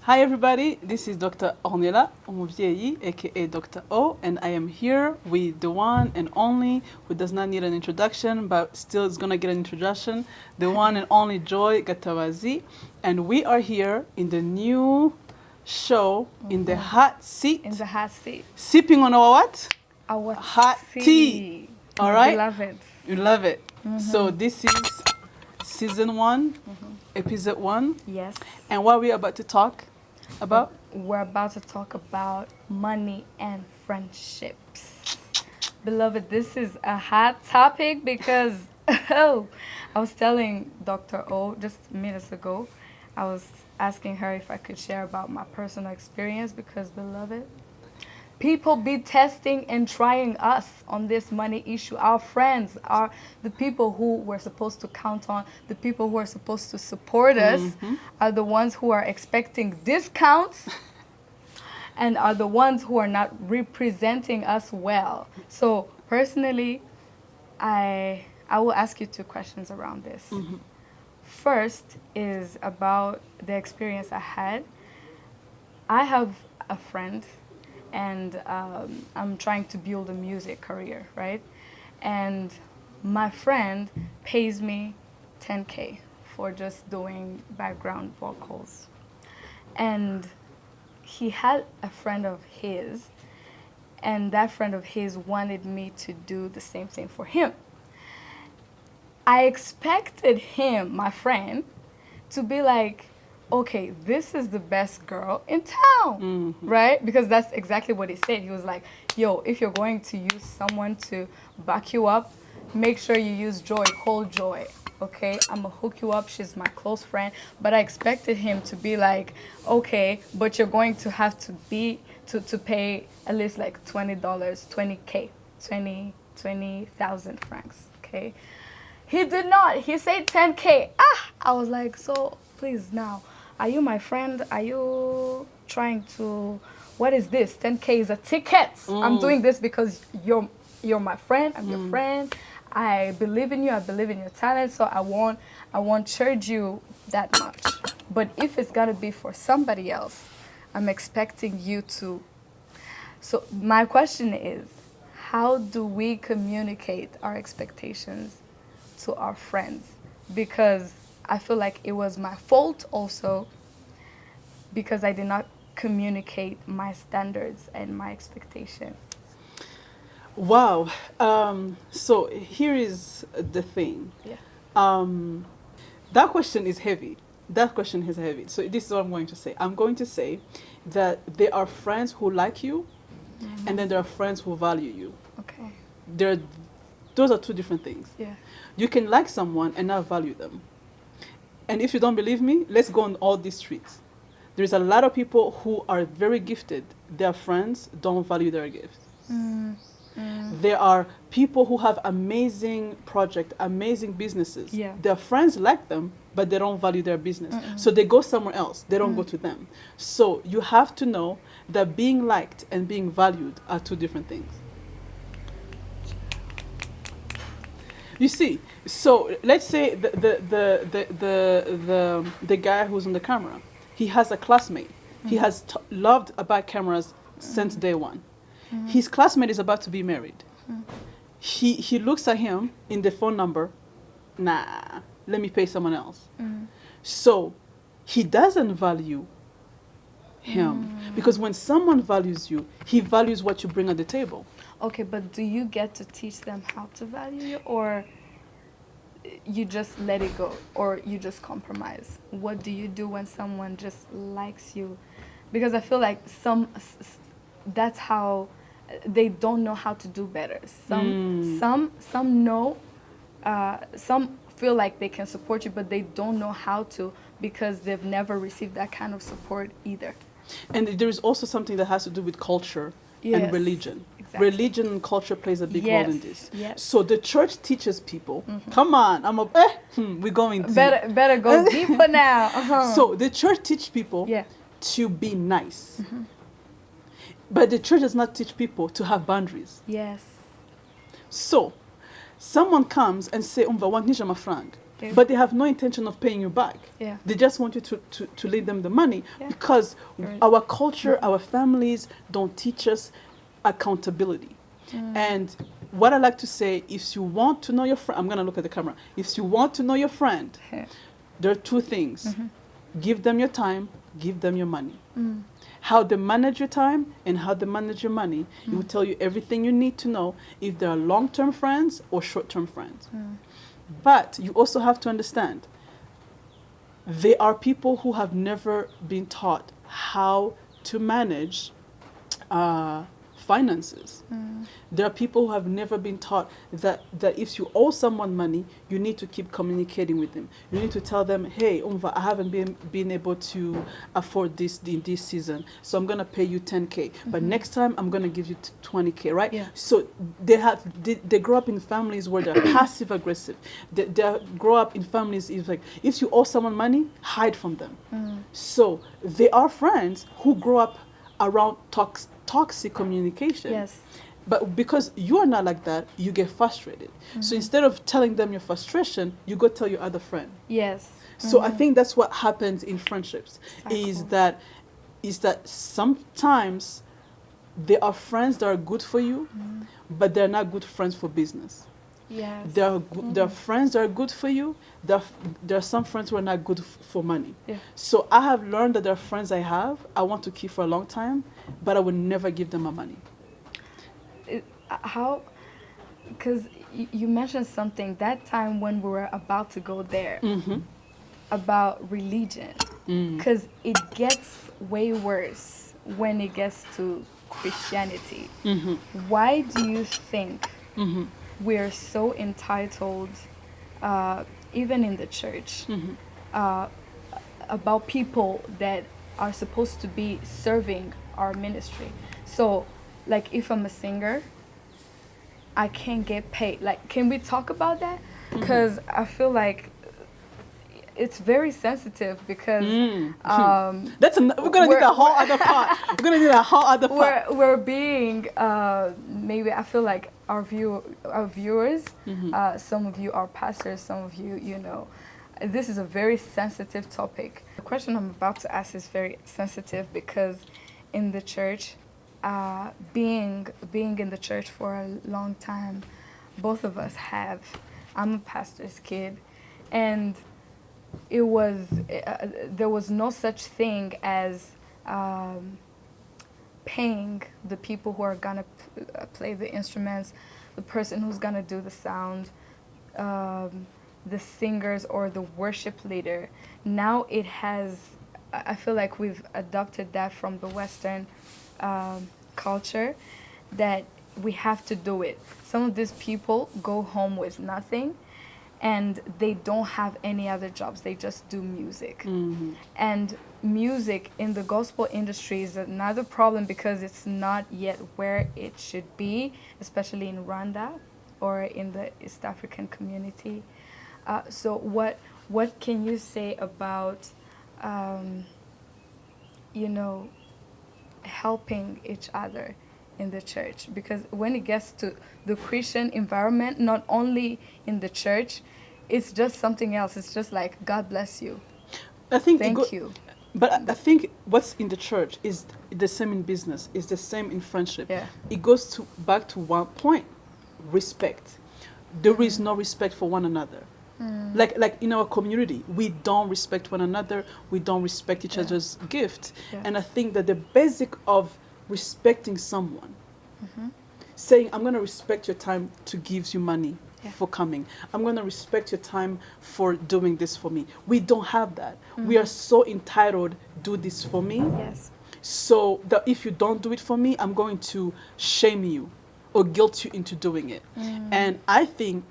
Hi everybody, this is Dr. Ornella Umubyeyi, aka Dr. O, and I am here with the one and only, who does not need an introduction, but still is gonna get an introduction, the one and only Joy Gatabazi, and we are here in the new show, in the hot seat. In the hot seat. Sipping on our what? Our hot tea. All right? Beloved. You love it. So this is season 1, episode 1. Yes. And what we're about to talk about? We're about to talk about money and friendships. Beloved, this is a hot topic because I was telling Dr. O just minutes ago, I was asking her if I could share about my personal experience because, beloved, people be testing and trying us on this money issue. Our friends are the people who we're supposed to count on. The people who are supposed to support us are the ones who are expecting discounts and are the ones who are not representing us well. So personally, I will ask you 2 questions around this. First is about the experience I had. I have a friend and I'm trying to build a music career, right? And my friend pays me $10K for just doing background vocals. And he had a friend of his, and that friend of his wanted me to do the same thing for him. I expected him, my friend, to be like, okay, this is the best girl in town, right? Because that's exactly what he said. He was like, yo, if you're going to use someone to back you up, make sure you use Joy, call Joy, okay? I'm gonna hook you up, she's my close friend. But I expected him to be like, okay, but you're going to have to pay at least like $20, 20K, 20,000 francs, okay? He did not, he said 10K. I was like, so please now, are you my friend? Are you trying to, what is this? 10K is a ticket. I'm doing this because you're my friend. I'm your friend. I believe in you. I believe in your talent. So I won't charge you that much. But if it's gotta be for somebody else, I'm expecting you to. So my question is, how do we communicate our expectations to our friends? Because I feel like it was my fault also because I did not communicate my standards and my expectation. Wow. So here is the thing. Yeah. That question is heavy. That question is heavy. So this is what I'm going to say. I'm going to say that there are friends who like you, and then there are friends who value you. Okay. Those are 2 different things. Yeah. You can like someone and not value them. And if you don't believe me, let's go on all these streets. There's a lot of people who are very gifted. Their friends don't value their gifts. There are people who have amazing projects, amazing businesses. Yeah. Their friends like them, but they don't value their business. So they go somewhere else. They don't go to them. So you have to know that being liked and being valued are 2 different things. You see, so let's say the guy who's on the camera, he has a classmate. He has loved about cameras since day one. His classmate is about to be married. He looks at him in the phone number, nah, let me pay someone else. So he doesn't value him because when someone values you, he values what you bring on the table. Okay, but do you get to teach them how to value you, or you just let it go, or you just compromise? What do you do when someone just likes you? Because I feel like that's how they don't know how to do better. Some know, some feel like they can support you, but they don't know how to because they've never received that kind of support either. And there is also something that has to do with culture. Yes, and religion. exactly. Religion and culture plays a big role in this. Yes. So the church teaches people, come on, we're going deep. Better go deeper now. So the church teaches people to be nice. But the church does not teach people to have boundaries. Yes. So someone comes and say, want nisha mafranga. Yeah. but they have no intention of paying you back. Yeah. They just want you to leave them the money, Yeah. because Right. our culture, our families don't teach us accountability. And what I like to say, if you want to know your friend, I'm going to look at the camera. If you want to know your friend, there are two things. Give them your time, give them your money. How they manage your time and how they manage your money, it will tell you everything you need to know if they are long-term friends or short-term friends. But you also have to understand, there are people who have never been taught how to manage finances. There are people who have never been taught that if you owe someone money, you need to keep communicating with them. You need to tell them, hey, Umva, I haven't been able to afford this in this season, so I'm going to pay you 10K. But next time, I'm going to give you 20K, right? Yeah. So they grow up in families where they're passive aggressive. They grow up in families, is like, if you owe someone money, hide from them. So they are friends who grow up around toxic communication. Yes. But because you are not like that, you get frustrated. So instead of telling them your frustration, you go tell your other friend. Yes. So I think that's what happens in friendships, is that sometimes there are friends that are good for you, but they're not good friends for business. Yes. There are friends that are good for you. There are some friends who are not good for money. Yeah. So I have learned that there are friends I want to keep for a long time, but I will never give them my money. How? Because you mentioned something that time when we were about to go there about religion, because it gets way worse when it gets to Christianity. Why do you think we're so entitled, even in the church, about people that are supposed to be serving our ministry? So, like, if I'm a singer, I can't get paid. Like, can we talk about that? Because I feel like it's very sensitive, because we're gonna need a whole other part. We're gonna need a whole other part. We're being maybe I feel like our viewers, some of you are pastors, some of you, you know, this is a very sensitive topic. The question I'm about to ask is very sensitive, because in the church, being in the church for a long time, both of us have. I'm a pastor's kid, and there was no such thing as paying the people who are gonna play the instruments, the person who's gonna do the sound, the singers or the worship leader. Now it has, I feel like we've adopted that from the Western culture, that we have to do it. Some of these people go home with nothing, and they don't have any other jobs. They just do music. And music in the gospel industry is another problem, because it's not yet where it should be, especially in Rwanda or in the East African community. So what can you say about, helping each other in the church? Because when it gets to the Christian environment, not only in the church, it's just something else. It's just like, God bless you. Thank you. But I think what's in the church is the same in business, is the same in friendship. Yeah. It goes back to one point: respect. There is no respect for one another. Like in our community, we don't respect one another. We don't respect each other's gifts. Yeah. And I think that the basic of respecting someone, saying, I'm going to respect your time to give you money for coming. I'm going to respect your time for doing this for me. We don't have that. We are so entitled, do this for me. Yes. So that if you don't do it for me, I'm going to shame you or guilt you into doing it. And I think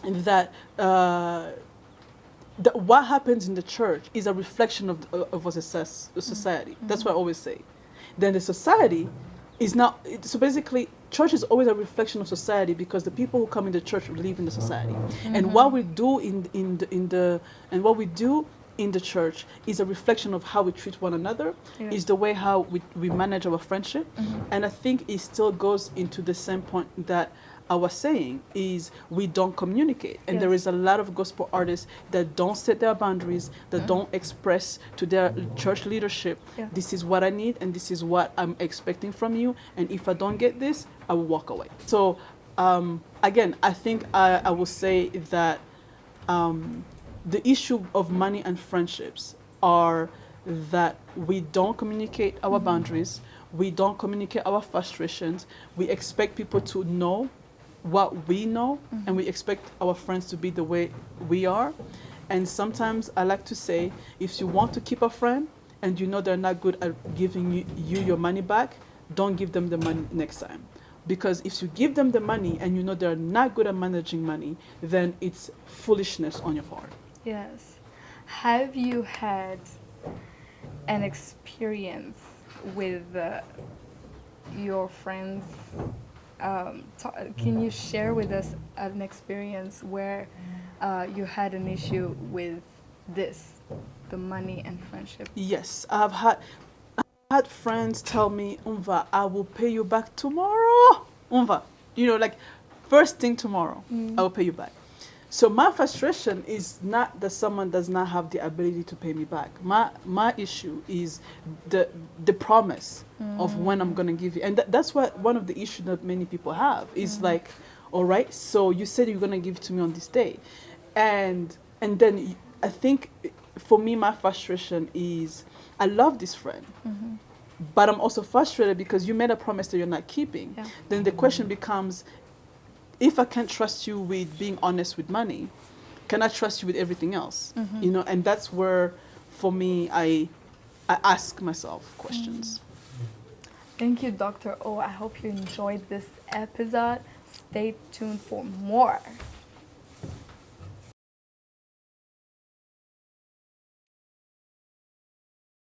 that what happens in the church is a reflection of a society. That's what I always say. Then the society is not, so basically church is always a reflection of society, because the people who come in the church live in the society. And what we do what we do in the church is a reflection of how we treat one another, is the way how we manage our friendship. And I think it still goes into the same point that I was saying is we don't communicate. And there Yes. is a lot of gospel artists that don't set their boundaries, that don't express to their church leadership, Yeah. this is what I need and this is what I'm expecting from you. And if I don't get this, I will walk away. So again, I think I will say that the issue of money and friendships are that we don't communicate our boundaries, we don't communicate our frustrations, we expect people to know what we know, and we expect our friends to be the way we are. And sometimes I like to say, if you want to keep a friend and you know they're not good at giving you your money back, don't give them the money next time. Because if you give them the money and you know they're not good at managing money, then it's foolishness on your part. Yes. Have you had an experience with your friends? Can you share with us an experience where you had an issue with this, the money and friendship? Yes, I had friends tell me, Umva, I will pay you back tomorrow. Umva, like first thing tomorrow, I will pay you back. So my frustration is not that someone does not have the ability to pay me back. My issue is the promise of when I'm gonna give you, and that's what one of the issues that many people have is like, all right, so you said you're gonna give it to me on this day, and then I think for me my frustration is I love this friend. But I'm also frustrated because you made a promise that you're not keeping. Yeah. Then the question becomes, if I can't trust you with being honest with money, can I trust you with everything else? And that's where, for me, I ask myself questions. Thank you, Dr. O. I hope you enjoyed this episode. Stay tuned for more.